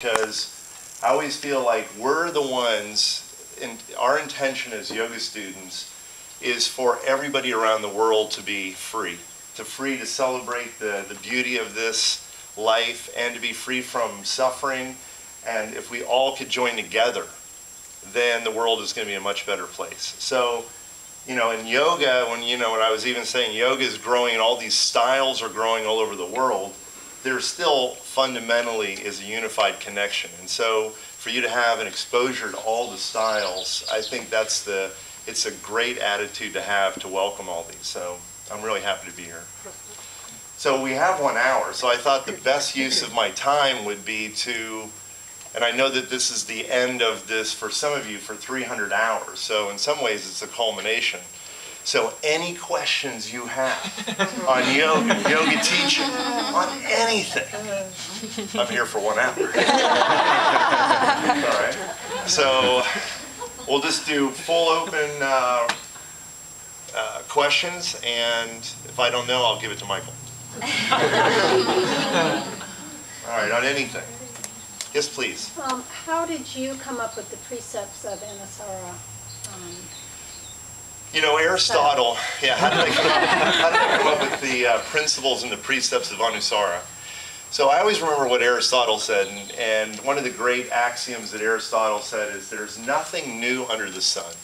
because I always feel like we're the ones, and our intention as yoga students is for everybody around the world to be free, to celebrate the beauty of this life and to be free from suffering. And if we all could join together, then the world is going to be a much better place. So, you know, in yoga, when I was even saying yoga is growing and all these styles are growing all over the world, there still fundamentally is a unified connection. And so for you to have an exposure to all the styles, I think it's a great attitude to have to welcome all these. So I'm really happy to be here. So we have 1 hour, so I thought the best use of my time would be to, and I know that this is the end of this for some of you for 300 hours, so in some ways it's a culmination. So any questions you have on yoga teaching, on anything, I'm here for 1 hour. All right. So we'll just do full open questions, and if I don't know, I'll give it to Michael. All right, on anything. Yes, please. How did you come up with the precepts of Anusara? You know, Aristotle, yeah, how did I come up with the principles and the precepts of Anusara? So I always remember what Aristotle said, and one of the great axioms that Aristotle said is there's nothing new under the sun.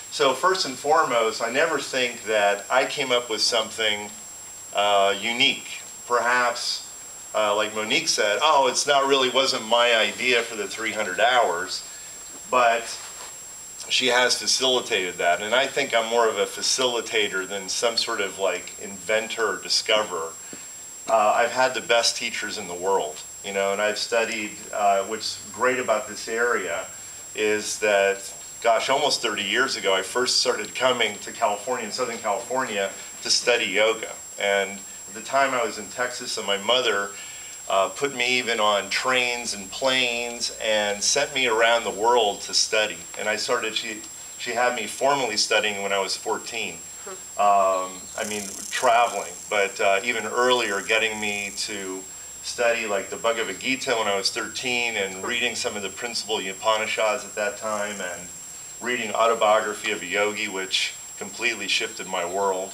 So first and foremost, I never think that I came up with something unique. Perhaps, like Monique said, oh, wasn't my idea for the 300 hours, but she has facilitated that. And I think I'm more of a facilitator than some sort of like inventor or discoverer. I've had the best teachers in the world, you know, and I've studied, what's great about this area is that, gosh, almost 30 years ago, I first started coming to California, in Southern California, to study yoga. And at the time I was in Texas, and my mother put me even on trains and planes and sent me around the world to study. And I started, she had me formally studying when I was 14. I mean, traveling, but even earlier, getting me to study like the Bhagavad Gita when I was 13 and reading some of the principal Upanishads at that time and reading Autobiography of a Yogi, which completely shifted my world.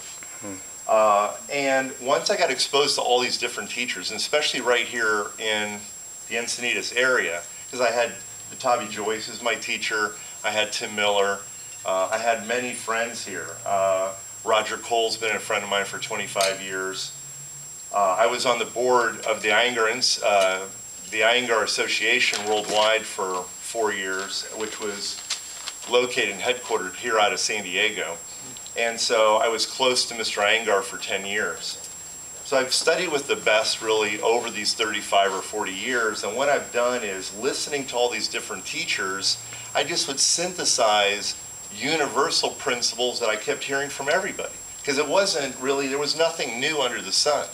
And once I got exposed to all these different teachers, and especially right here in the Encinitas area, because I had Batavi Joyce as my teacher, I had Tim Miller, I had many friends here. Roger Cole's been a friend of mine for 25 years. I was on the board of the Iyengar Association worldwide for 4 years, which was located and headquartered here out of San Diego. And so I was close to Mr. Iyengar for 10 years. So I've studied with the best really over these 35 or 40 years, and what I've done is listening to all these different teachers, I just would synthesize universal principles that I kept hearing from everybody. Because it wasn't really, there was nothing new under the sun.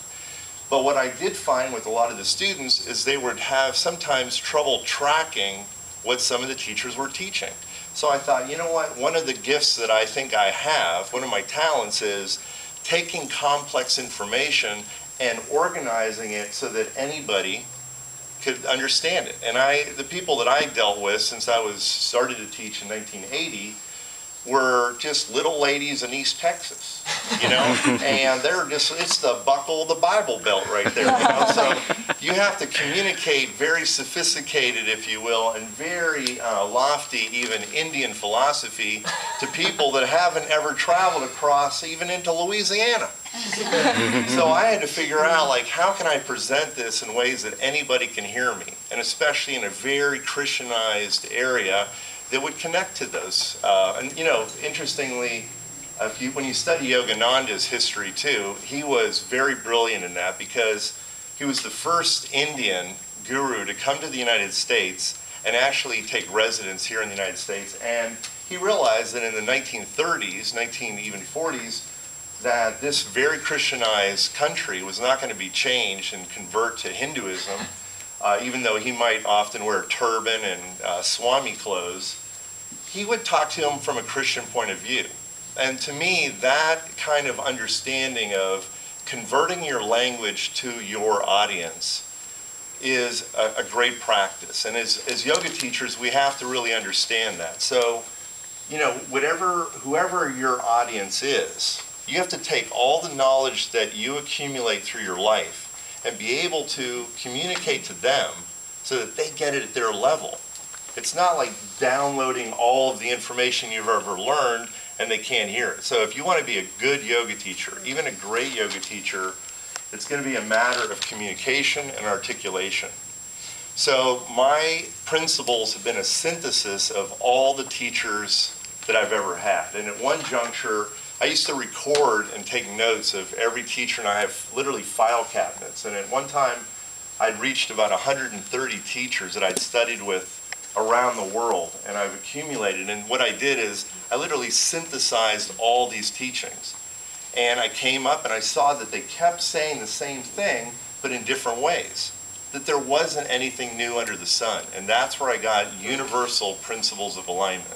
But what I did find with a lot of the students is they would have sometimes trouble tracking what some of the teachers were teaching. So I thought, you know what, one of the gifts that I think I have, one of my talents is taking complex information and organizing it so that anybody could understand it. And the people that I dealt with since I started to teach in 1980 were just little ladies in East Texas, you know, and it's the buckle of the Bible Belt right there, you know? So you have to communicate very sophisticated, if you will, and very lofty, even Indian philosophy to people that haven't ever traveled across even into Louisiana. So I had to figure out, like, how can I present this in ways that anybody can hear me, and especially in a very Christianized area that would connect to those. And you know, interestingly, when you study Yogananda's history too, he was very brilliant in that because he was the first Indian guru to come to the United States and actually take residence here in the United States. And he realized that in the 1930s, even 40s, that this very Christianized country was not going to be changed and convert to Hinduism. Even though he might often wear a turban and Swami clothes, he would talk to him from a Christian point of view. And to me, that kind of understanding of converting your language to your audience is a great practice. And as yoga teachers, we have to really understand that. So, you know, whoever your audience is, you have to take all the knowledge that you accumulate through your life and be able to communicate to them so that they get it at their level. It's not like downloading all of the information you've ever learned and they can't hear it. So if you want to be a good yoga teacher, even a great yoga teacher, it's going to be a matter of communication and articulation. So my principles have been a synthesis of all the teachers that I've ever had. And at one juncture, I used to record and take notes of every teacher, and I have literally file cabinets. And at one time, I'd reached about 130 teachers that I'd studied with around the world, and I've accumulated. And what I did is I literally synthesized all these teachings. And I came up and I saw that they kept saying the same thing, but in different ways. That there wasn't anything new under the sun. And that's where I got universal principles of alignment.